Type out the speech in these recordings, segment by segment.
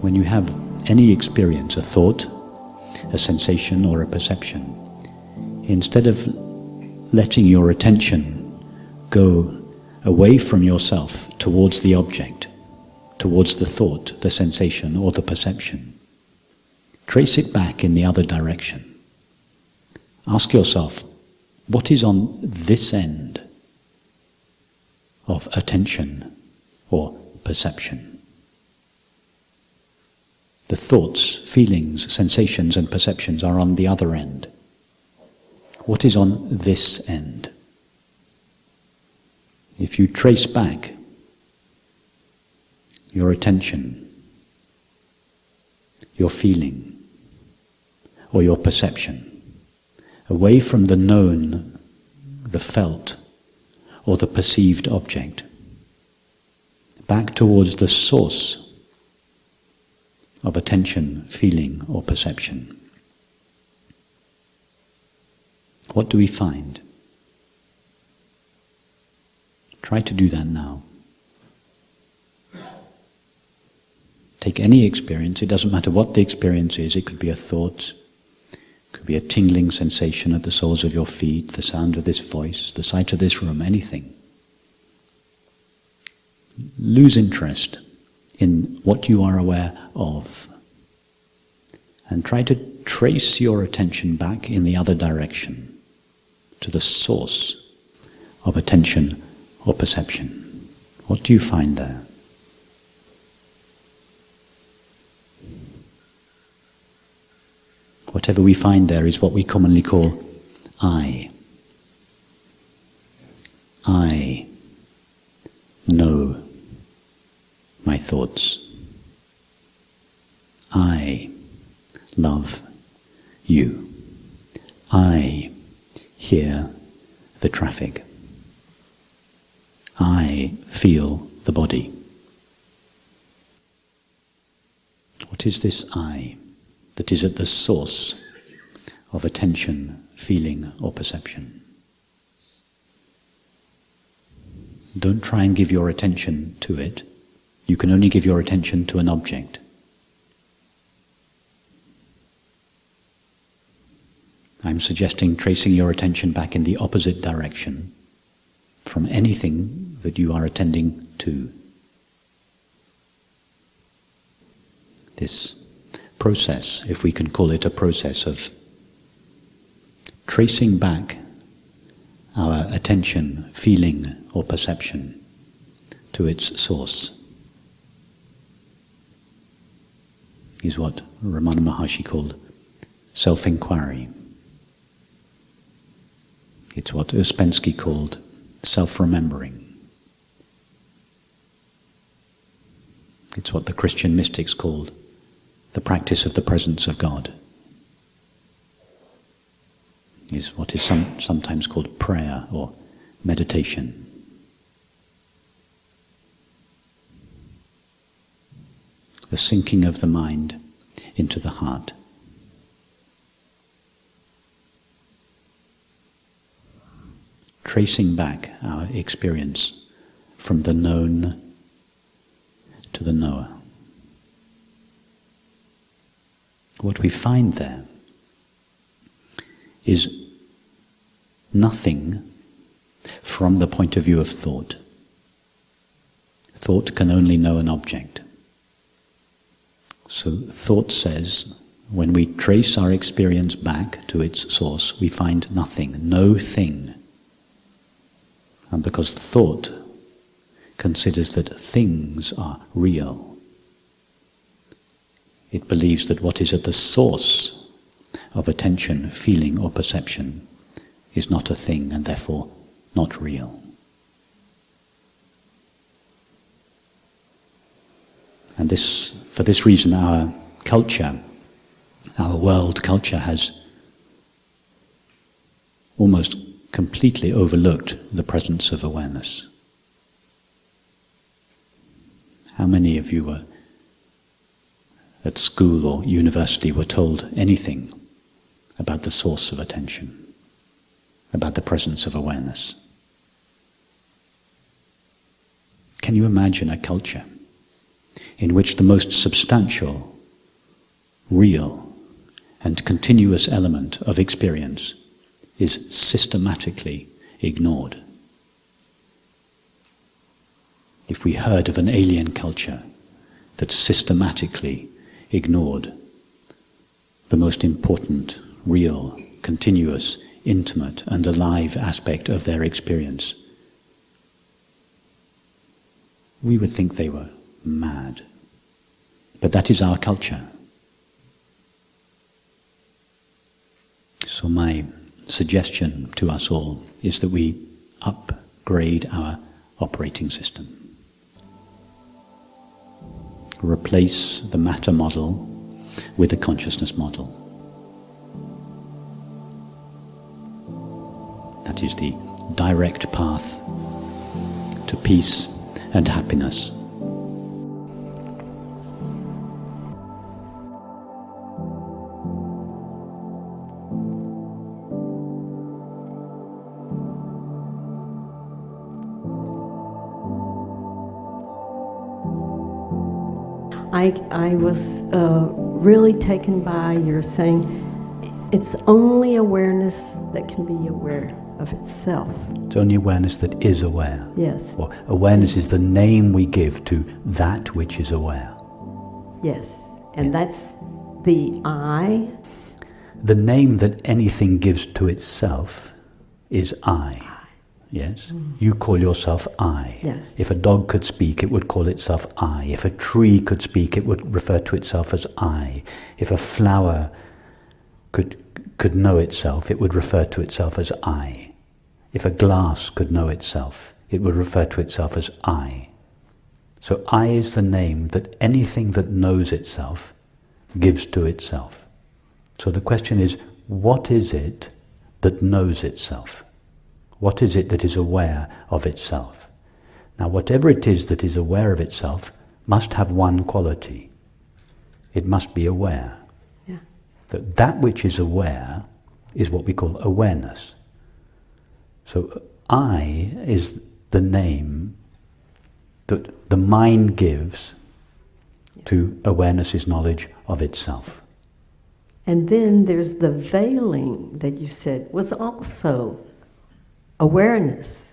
when you have any experience, a thought, a sensation or a perception, instead of letting your attention go away from yourself towards the object, towards the thought, the sensation or the perception, trace it back in the other direction. Ask yourself, what is on this end of attention or perception? The thoughts, feelings, sensations and perceptions are on the other end. What is on this end? If you trace back your attention, your feeling, or your perception, away from the known, the felt, or the perceived object, back towards the source of attention, feeling, or perception, what do we find? Try to do that now. Take any experience, it doesn't matter what the experience is, it could be a thought, it could be a tingling sensation at the soles of your feet, the sound of this voice, the sight of this room, anything. Lose interest in what you are aware of and try to trace your attention back in the other direction to the source of attention or perception. What do you find there? Whatever we find there is what we commonly call I. I know my thoughts. I love you. I hear the traffic. I feel the body. What is this I that is at the source of attention, feeling, or perception? Don't try and give your attention to it. You can only give your attention to an object. I'm suggesting tracing your attention back in the opposite direction from anything that you are attending to. This process, if we can call it a process of tracing back our attention, feeling, or perception to its source, is what Ramana Maharshi called self-inquiry. It's what Uspensky called self-remembering. It's what the Christian mystics called the practice of the presence of God. Is what is sometimes called prayer or meditation. The sinking of the mind into the heart. Tracing back our experience from the known to the knower. What we find there is nothing from the point of view of thought. Thought can only know an object. So thought says, when we trace our experience back to its source, we find nothing, no thing. And because thought considers that things are real, it believes that what is at the source of attention, feeling, or perception is not a thing and therefore not real. And for this reason, our culture, our world culture, has almost completely overlooked the presence of awareness. How many of you were at school or university were told anything about the source of attention, about the presence of awareness? Can you imagine a culture in which the most substantial, real, and continuous element of experience is systematically ignored. If we heard of an alien culture that systematically ignored the most important, real, continuous, intimate, and alive aspect of their experience, we would think they were mad. But that is our culture. So my suggestion to us all is that we upgrade our operating system. Replace the matter model with a consciousness model. That is the direct path to peace and happiness. I was really taken by your saying it's only awareness that can be aware of itself. It's only awareness that is aware. Yes. Or awareness is the name we give to that which is aware. Yes. And that's the I. The name that anything gives to itself is I. Yes? You call yourself I. Yes. If a dog could speak, it would call itself I. If a tree could speak, it would refer to itself as I. If a flower could know itself, it would refer to itself as I. If a glass could know itself, it would refer to itself as I. So I is the name that anything that knows itself gives to itself. So the question is, what is it that knows itself? What is it that is aware of itself? Now, whatever it is that is aware of itself must have one quality. It must be aware. Yeah. That which is aware is what we call awareness. So I is the name that the mind gives to awareness's knowledge of itself. And then there's the veiling that you said was also awareness,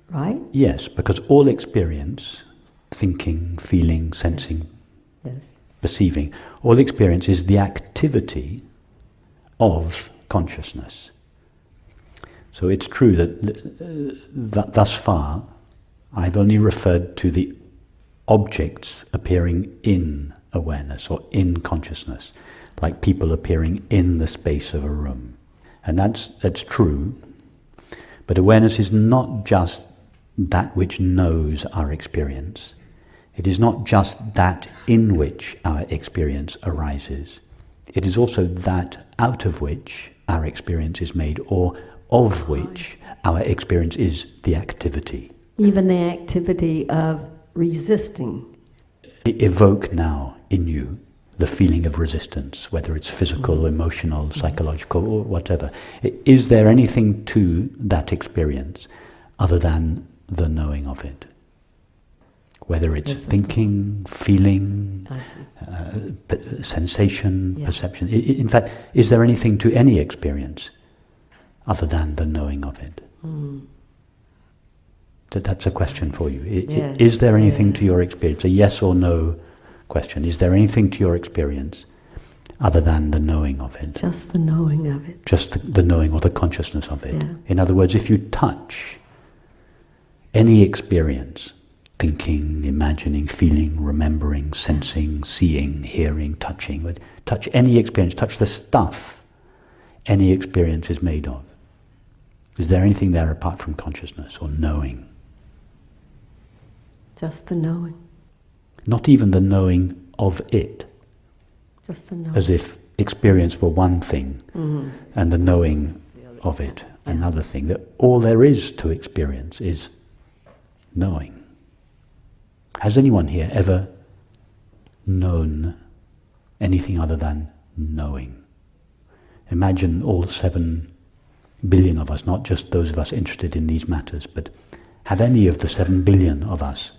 right? Yes, because all experience, thinking, feeling, sensing, Yes. perceiving, all experience is the activity of consciousness. So it's true that thus far I've only referred to the objects appearing in awareness or in consciousness, like people appearing in the space of a room. And that's true, but awareness is not just that which knows our experience. It is not just that in which our experience arises. It is also that out of which our experience is made, or of which our experience is the activity. Even the activity of resisting. Evoke now in you the feeling of resistance, whether it's physical, emotional, psychological, or whatever. Is there anything to that experience other than the knowing of it? Whether it's thinking, feeling, sensation, perception. In fact, is there anything to any experience other than the knowing of it? That's a question for you. Is there anything to your experience? A yes or no question. Is there anything to your experience other than the knowing of it? Just the knowing of it. Just the knowing or the consciousness of it. Yeah. In other words, if you touch any experience, thinking, imagining, feeling, remembering, sensing, seeing, hearing, touching, touch any experience, touch the stuff any experience is made of. Is there anything there apart from consciousness or knowing? Just the knowing. Not even the knowing of it. Just the knowing. As if experience were one thing and the knowing of it another thing. That all there is to experience is knowing. Has anyone here ever known anything other than knowing? Imagine all 7 billion of us, not just those of us interested in these matters, but have any of the 7 billion of us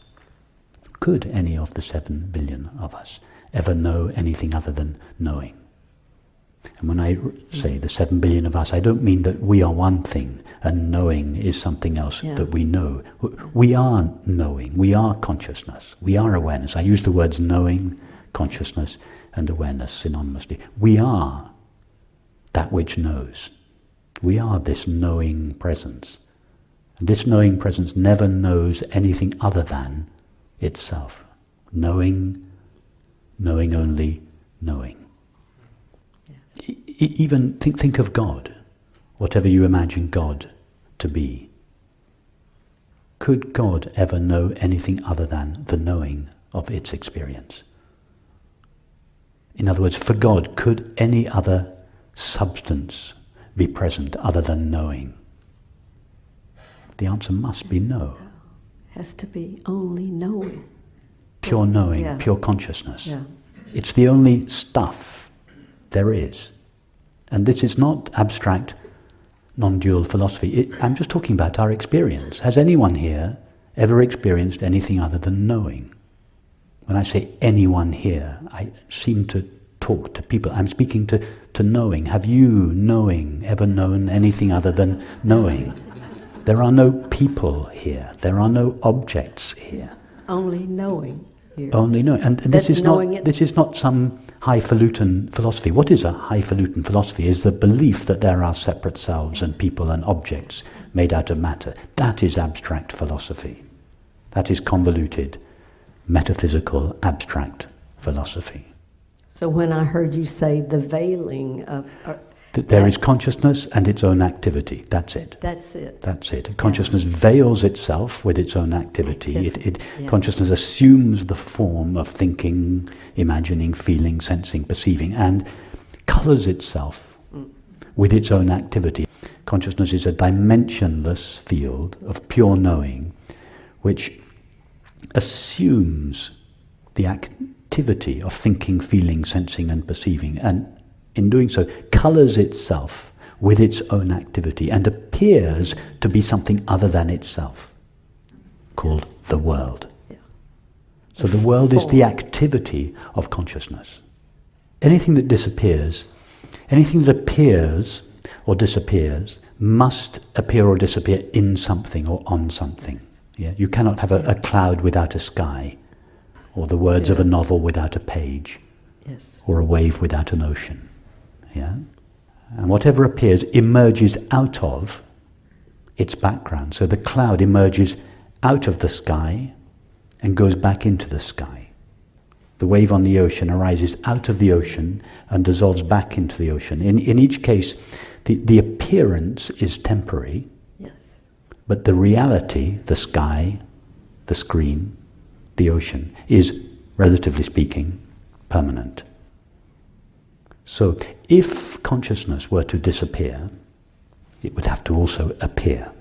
Could any of the 7 billion of us ever know anything other than knowing? And when I say the 7 billion of us, I don't mean that we are one thing and knowing is something else that we know. We are knowing, we are consciousness, we are awareness. I use the words knowing, consciousness and awareness synonymously. We are that which knows. We are this knowing presence. And this knowing presence never knows anything other than itself. Knowing, knowing only, knowing. Even think of God, whatever you imagine God to be. Could God ever know anything other than the knowing of its experience? In other words, for God, could any other substance be present other than knowing? The answer must be no. Has to be only knowing. Pure knowing, pure consciousness. Yeah. It's the only stuff there is. And this is not abstract, non-dual philosophy. I'm just talking about our experience. Has anyone here ever experienced anything other than knowing? When I say anyone here, I seem to talk to people. I'm speaking to knowing. Have you, knowing, ever known anything other than knowing? There are no people here. There are no objects here. Only knowing here. Only knowing. And this is not some highfalutin philosophy. What is a highfalutin philosophy? Is the belief that there are separate selves and people and objects made out of matter. That is abstract philosophy. That is convoluted, metaphysical, abstract philosophy. So when I heard you say the veiling of... that there is consciousness and its own activity. That's it. That's it. That's it. Consciousness veils itself with its own activity. Consciousness assumes the form of thinking, imagining, feeling, sensing, perceiving, and colours itself with its own activity. Consciousness is a dimensionless field of pure knowing, which assumes the activity of thinking, feeling, sensing, and perceiving, and in doing so, colours itself with its own activity and appears to be something other than itself, called the world. Yeah. So the world is the activity of consciousness. Anything that disappears, anything that appears or disappears, must appear or disappear in something or on something. Yeah? You cannot have a cloud without a sky, or the words of a novel without a page, or a wave without an ocean. Yeah? And whatever appears emerges out of its background. So the cloud emerges out of the sky and goes back into the sky. The wave on the ocean arises out of the ocean and dissolves back into the ocean. In each case, the appearance is temporary, but the reality, the sky, the screen, the ocean, is, relatively speaking, permanent. So, if consciousness were to disappear, it would have to also appear.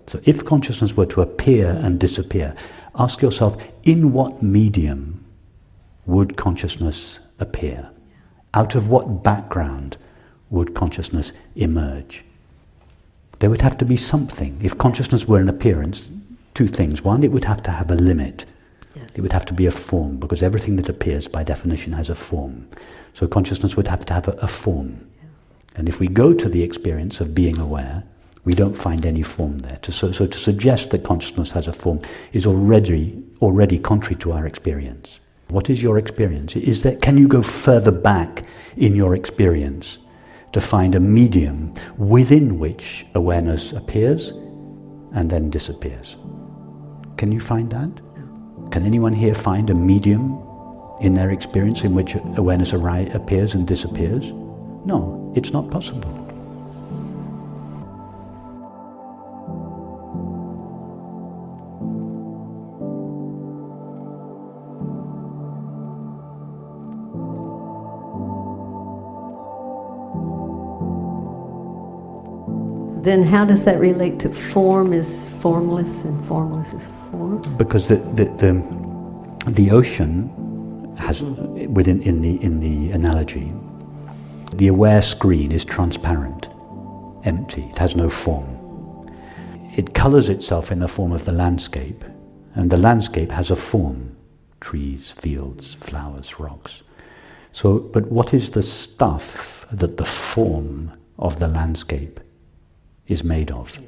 So, if consciousness were to appear and disappear, ask yourself, in what medium would consciousness appear? Out of what background would consciousness emerge? There would have to be something. If consciousness were an appearance, two things. One, it would have to have a limit. It would have to be a form, because everything that appears by definition has a form. So consciousness would have to have a form. And if we go to the experience of being aware, we don't find any form there. So to suggest that consciousness has a form is already contrary to our experience. What is your experience? Can you go further back in your experience to find a medium within which awareness appears and then disappears? Can you find that? Can anyone here find a medium in their experience in which awareness appears and disappears? No, it's not possible. Then how does that relate to form is formless and formless is form? Because the ocean has, in the analogy, the aware screen is transparent, empty, it has no form. It colours itself in the form of the landscape, and the landscape has a form, trees, fields, flowers, rocks. So, but what is the stuff that the form of the landscape is made of? Yes.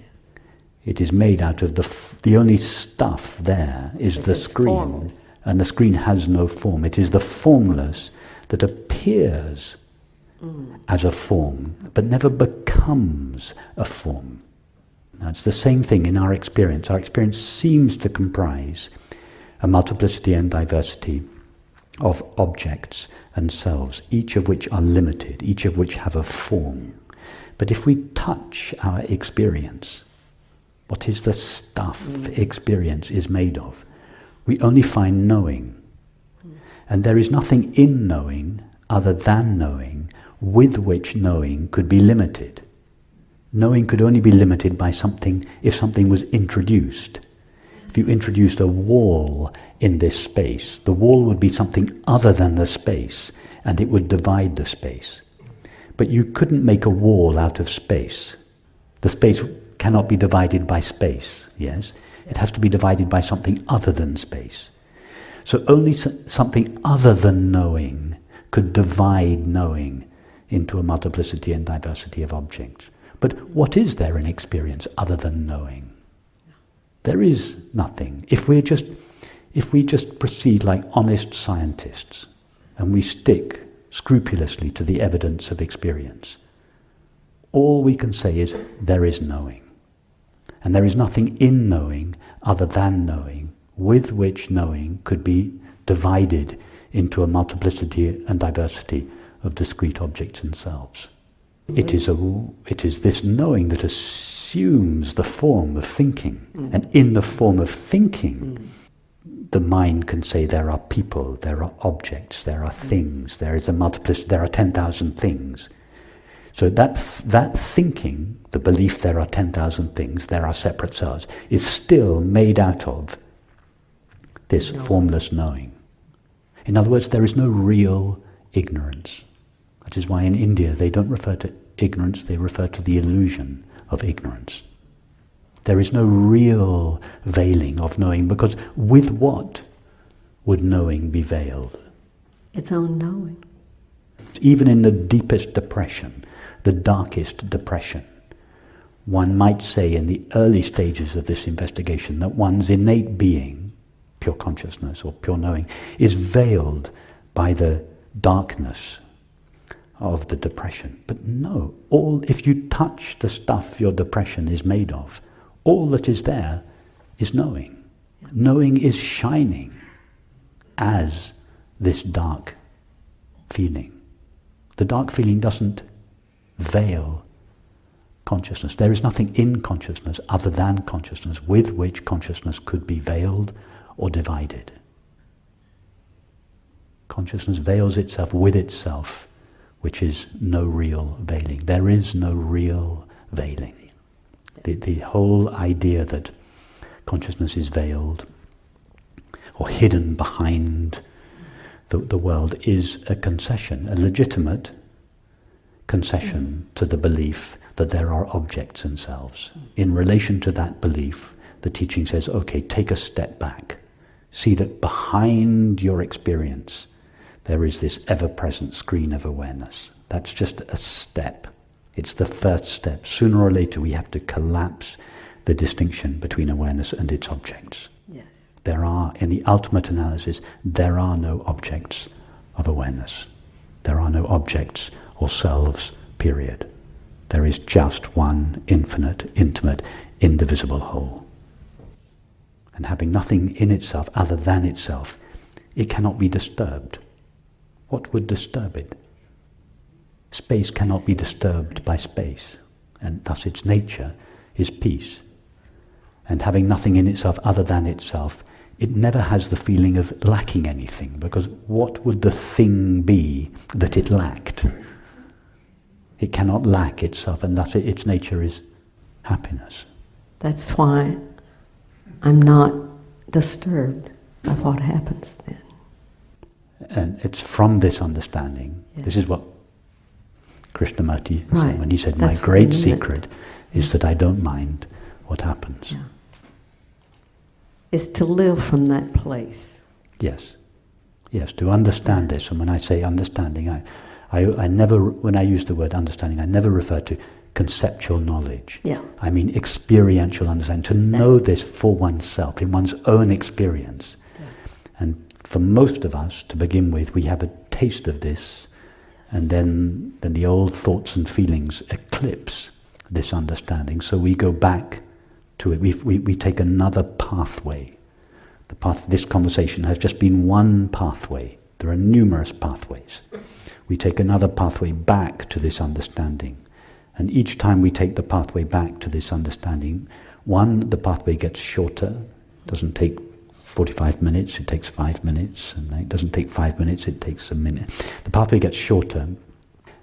It is made out of the only stuff there is It's the just screen. formless. And the screen has no form. It is the formless that appears as a form, but never becomes a form. Now, it's the same thing in our experience. Our experience seems to comprise a multiplicity and diversity of objects and selves, each of which are limited, each of which have a form. But if we touch our experience, what is the stuff experience is made of? We only find knowing. And there is nothing in knowing other than knowing, with which knowing could be limited. Knowing could only be limited by something if something was introduced. If you introduced a wall in this space, the wall would be something other than the space, and it would divide the space. But you couldn't make a wall out of space. The space cannot be divided by space, yes? It has to be divided by something other than space. So only something other than knowing could divide knowing into a multiplicity and diversity of objects. But what is there in experience other than knowing? There is nothing. If we just proceed like honest scientists and we stick scrupulously to the evidence of experience, all we can say is there is knowing. And there is nothing in knowing other than knowing, with which knowing could be divided into a multiplicity and diversity of discrete objects and selves. It is this knowing that assumes the form of thinking. And in the form of thinking, the mind can say there are people, there are objects, there are things, there is a multiplicity, there are 10,000 things. So that thinking, the belief there are 10,000 things, there are separate selves, is still made out of this formless knowing. In other words, there is no real ignorance. That is why in India they don't refer to ignorance, they refer to the illusion of ignorance. There is no real veiling of knowing, because with what would knowing be veiled? Its own knowing. Even in the deepest depression, the darkest depression, one might say in the early stages of this investigation that one's innate being, pure consciousness or pure knowing, is veiled by the darkness of the depression. But no, if you touch the stuff your depression is made of, all that is there is knowing. Knowing is shining as this dark feeling. The dark feeling doesn't veil consciousness. There is nothing in consciousness other than consciousness with which consciousness could be veiled or divided. Consciousness veils itself with itself, which is no real veiling. There is no real veiling. The whole idea that consciousness is veiled or hidden behind the world is a concession, a legitimate concession to the belief that there are objects and selves. In relation to that belief, the teaching says, okay, take a step back. See that behind your experience there is this ever-present screen of awareness. That's just a step. It's the first step. Sooner or later we have to collapse the distinction between awareness and its objects. Yes. In the ultimate analysis, there are no objects of awareness. There are no objects or selves, period. There is just one infinite, intimate, indivisible whole. And having nothing in itself other than itself, it cannot be disturbed. What would disturb it? Space cannot be disturbed by space, and thus its nature is peace. And having nothing in itself other than itself, it never has the feeling of lacking anything, because what would the thing be that it lacked? It cannot lack itself, and thus its nature is happiness. That's why I'm not disturbed by what happens then. And it's from this understanding, this is what Krishnamurti said when he said, my great secret is that I don't mind what happens. Yeah. Is to live from that place. Yes. Yes, to understand this. And when I say understanding, I never, when I use the word understanding, I never refer to conceptual knowledge. Yeah. I mean experiential understanding, to know this for oneself, in one's own experience. Yeah. And for most of us, to begin with, we have a taste of this, and then the old thoughts and feelings eclipse this understanding. So we go back to it. We take another pathway. The path. This conversation has just been one pathway. There are numerous pathways. We take another pathway back to this understanding. And each time we take the pathway back to this understanding, the pathway gets shorter. It doesn't take 45 minutes, it takes 5 minutes. And it doesn't take 5 minutes, it takes a minute. The pathway gets shorter,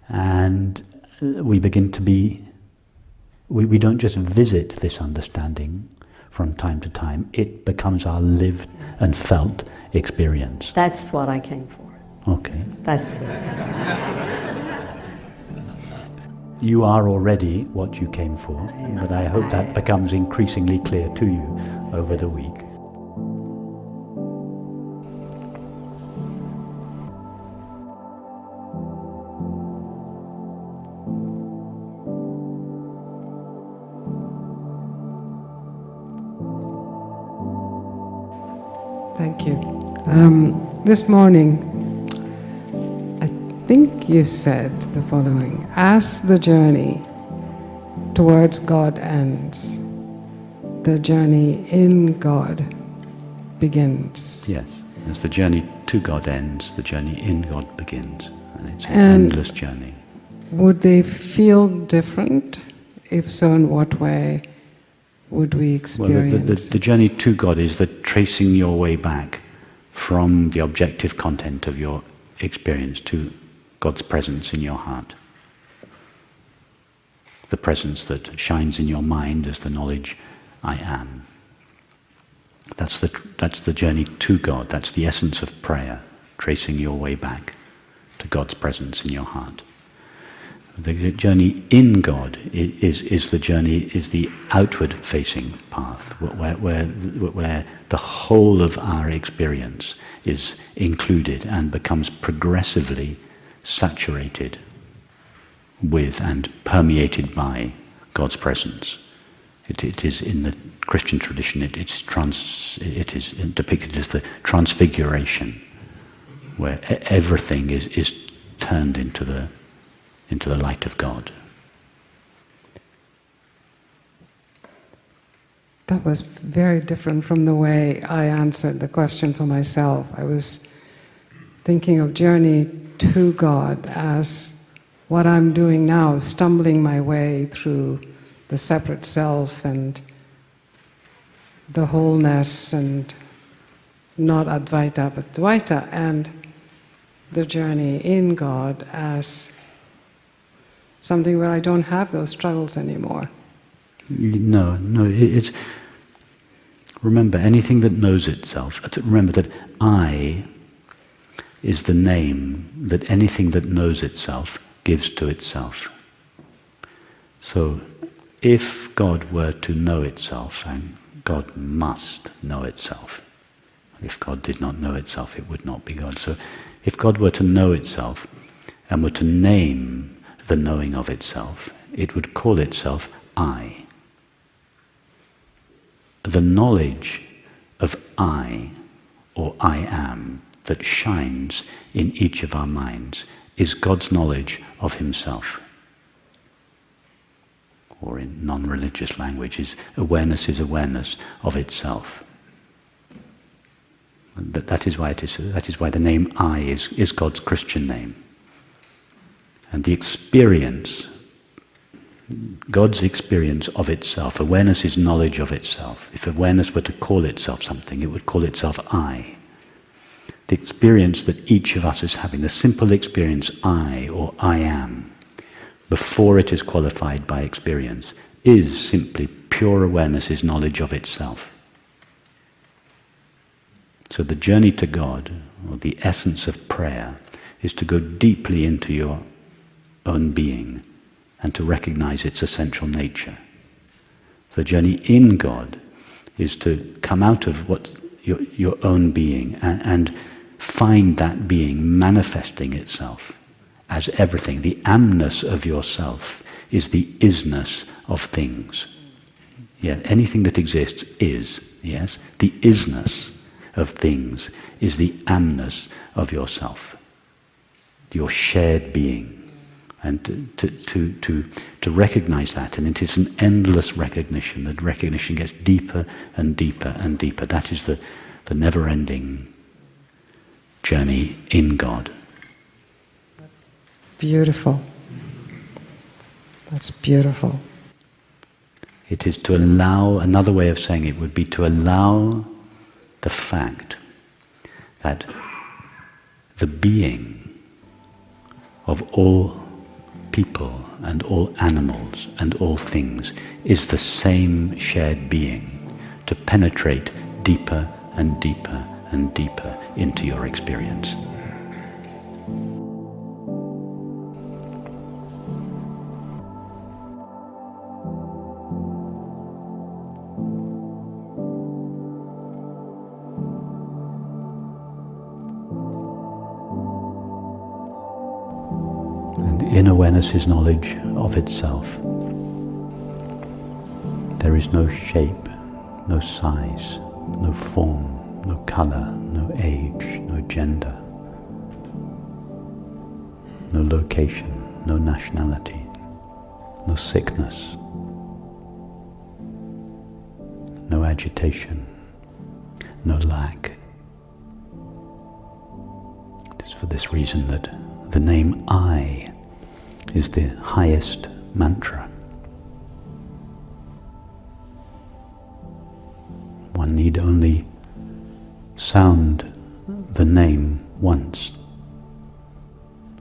and we begin to be... We don't just visit this understanding from time to time. It becomes our lived and felt experience. That's what I came for. Okay. That's it. You are already what you came for, but I hope that becomes increasingly clear to you over the week. Thank you. This morning, I think you said the following: as the journey towards God ends, the journey in God begins. Yes, as the journey to God ends, the journey in God begins. And it's an endless journey. Would they feel different? If so, in what way would we experience? Well, the journey to God is the tracing your way back from the objective content of your experience to God's presence in your heart. The presence that shines in your mind as the knowledge I am. That's the journey to God. That's the essence of prayer, tracing your way back to God's presence in your heart. The journey in God is the outward-facing path, where the whole of our experience is included and becomes progressively saturated with and permeated by God's presence. It is in the Christian tradition. It is depicted as the transfiguration, where everything is turned into the light of God. That was very different from the way I answered the question for myself. I was thinking of journey to God as what I'm doing now, stumbling my way through the separate self and the wholeness, and not Advaita but Dvaita, and the journey in God as something where I don't have those struggles anymore. No, it's... Remember, anything that knows itself, remember that I is the name that anything that knows itself gives to itself. So, if God were to know itself, and God must know itself. If God did not know itself, it would not be God. So, if God were to know itself, and were to name the knowing of itself, it would call itself I. The knowledge of I, or I am, that shines in each of our minds is God's knowledge of himself. Or in non-religious language, awareness is awareness of itself. That is why the name I is God's Christian name. And the experience, God's experience of itself, awareness is knowledge of itself. If awareness were to call itself something, it would call itself I. The experience that each of us is having, the simple experience I, or I am, before it is qualified by experience, is simply pure awareness, is knowledge of itself. So the journey to God, or the essence of prayer, is to go deeply into your own being and to recognize its essential nature. The journey in God is to come out of what your own being and find that being manifesting itself as everything. The amness of yourself is the isness of things. Yeah, anything that exists is, yes? The isness of things is the amness of yourself, your shared being. And to recognize that, and it is an endless recognition. That recognition gets deeper and deeper and deeper. That is the never-ending journey in God. That's beautiful. That's beautiful. It is to allow, another way of saying it would be to allow the fact that the being of all people and all animals and all things is the same shared being, to penetrate deeper and deeper and deeper into your experience. In awareness is knowledge of itself. There is no shape, no size, no form, no color, no age, no gender, no location, no nationality, no sickness, no agitation, no lack. It is for this reason that the name I is the highest mantra. One need only sound the name once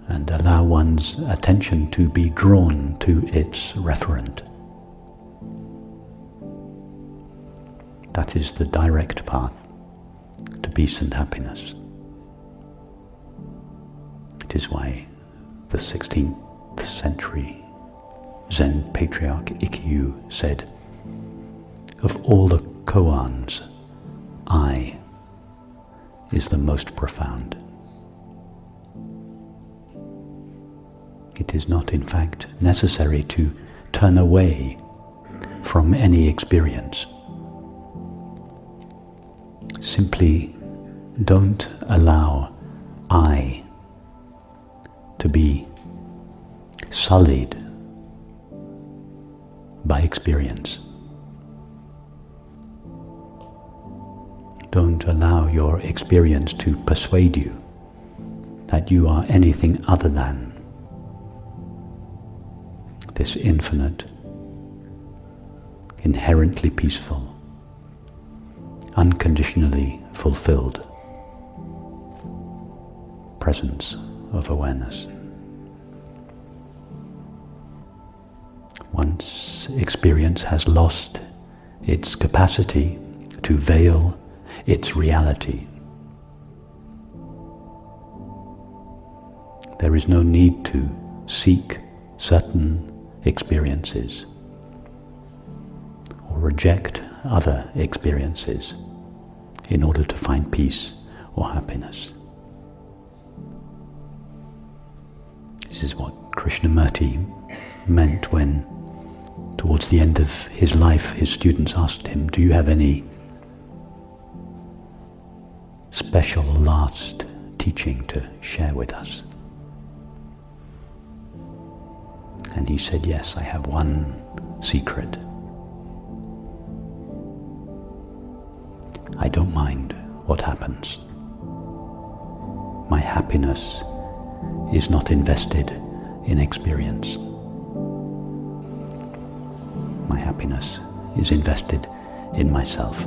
and allow one's attention to be drawn to its referent. That is the direct path to peace and happiness. It is why the 16th century Zen patriarch Ikkyu said, "Of all the koans, I is the most profound." It is not, in fact, necessary to turn away from any experience. Simply don't allow I to be sullied by experience. Don't allow your experience to persuade you that you are anything other than this infinite, inherently peaceful, unconditionally fulfilled presence of awareness. Once experience has lost its capacity to veil its reality, there is no need to seek certain experiences or reject other experiences in order to find peace or happiness. This is what Krishnamurti meant when, towards the end of his life, his students asked him, "Do you have any special last teaching to share with us?" And he said, "Yes, I have one secret. I don't mind what happens. My happiness is not invested in experience. My happiness is invested in myself."